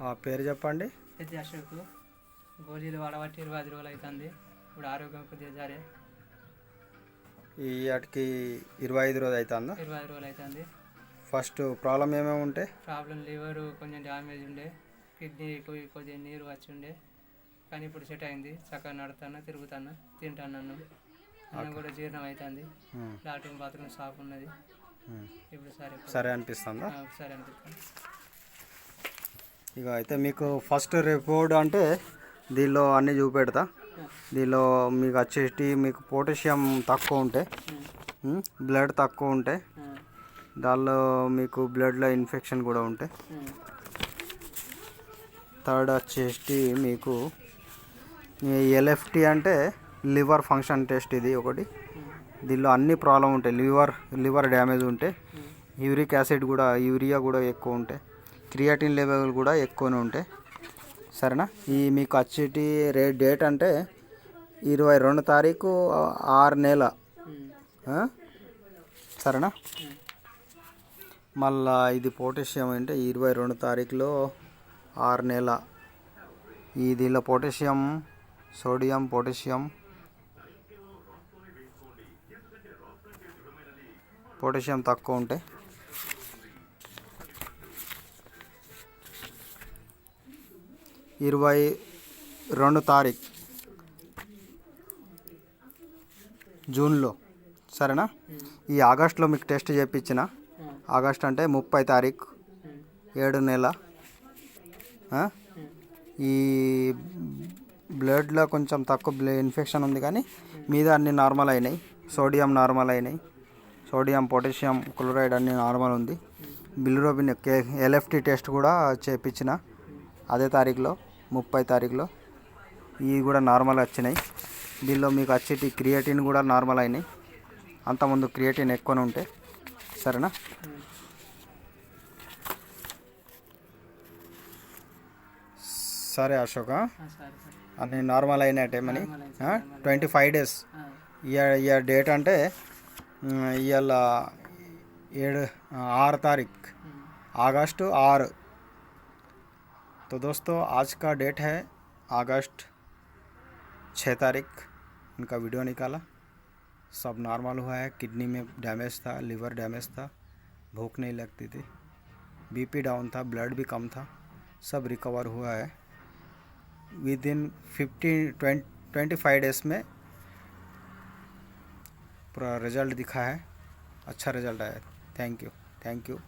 ఆ పేరు చెప్పండి. పెద్ద అశోక్. గోళీలు వాడబట్టి 25 రోజులు అవుతుంది. ఇప్పుడు ఆరోగ్యం కొద్దిగా సరే. ఈ వాటికి 25 రోజులు అవుతుందా? 25 రోజులు అవుతుంది. ఫస్ట్ ప్రాబ్లం ఏమేమి ఉంటాయి? ప్రాబ్లం లివర్ కొంచెం డ్యామేజ్ ఉండే, కిడ్నీ కొద్దిగా నీరు వచ్చి ఉండే, కానీ ఇప్పుడు సెట్ అయింది. చక్కగా నడుతాను, తిరుగుతాను, తింటాను. అన్నం కూడా జీర్ణం అవుతుంది. లాట్రిన్ బాత్రూమ్ సాఫ్ ఉన్నది. ఇప్పుడు సరే అనిపిస్తుందా? సరే అనిపిస్తుంది. ఇక అయితే మీకు ఫస్ట్ రిపోర్ట్ అంటే దీనిలో అన్నీ చూపెడతా. దీనిలో మీకు వచ్చేసి మీకు పొటాషియం తక్కువ ఉంటే, బ్లడ్ తక్కువ ఉంటే, దానిలో మీకు బ్లడ్లో ఇన్ఫెక్షన్ కూడా ఉంటే, థర్డ్ వచ్చేసి మీకు LFT అంటే లివర్ ఫంక్షన్ టెస్ట్. ఇది ఒకటి. దీనిలో అన్ని ప్రాబ్లం ఉంటాయి. లివర్ డ్యామేజ్ ఉంటే, యూరిక్ యాసిడ్ కూడా యూరియా కూడా ఎక్కువ ఉంటాయి, క్రియాటిన్ లెవెల్ కూడా ఎక్కువనే ఉంటాయి. సరేనా? ఈ మీకు వచ్చేటి డేట్ అంటే 22 తారీఖు 6 నెల. సరేనా? మళ్ళా ఇది పొటాషియం అంటే 22 తారీఖులో 6 నెల. ఈ దీనిలో పొటాషియం, సోడియం, పొటాషియం తక్కువ ఉంటాయి. 22 తారీఖు జూన్లో. సరేనా? ఈ ఆగస్టులో మీకు టెస్ట్ చేయించిన. ఆగస్ట్ అంటే 30 తారీఖు 7 నెల. ఈ బ్లడ్లో కొంచెం తక్కువ ఇన్ఫెక్షన్ ఉంది, కానీ మీద అన్నీ నార్మల్ అయినాయి. సోడియం నార్మల్ అయినాయి, సోడియం, పొటాషియం, క్లోరైడ్ అన్నీ నార్మల్ ఉంది. బిలిరూబిన్ LFT టెస్ట్ కూడా చేయించిన అదే తారీఖులో, 30 తారీఖులో. ఇవి కూడా నార్మల్ వచ్చినాయి. దీనిలో మీకు వచ్చేటి క్రియేటిన్ కూడా నార్మల్ అయినాయి. అంతకుముందు క్రియేటిన్ ఎక్కువనే ఉంటాయి. సరేనా? సరే అశోక, అన్నీ నార్మల్ అయినట్టే మనీ. 25 డేస్. ఇయర్ డేట్ అంటే ఇవాళ 6 तारीख अगस्त 6. तो दोस्तों आज का डेट है अगस्त 6 तारीख. उनका वीडियो निकाला, सब नॉर्मल हुआ है. किडनी में डैमेज था, लिवर डैमेज था, भूख नहीं लगती थी, BP डाउन था, ब्लड भी कम था, सब रिकवर हुआ है. विद इन 25 डेज में पूरा रिजल्ट दिखा है. अच्छा रिजल्ट आया. Thank you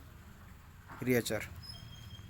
रियचर.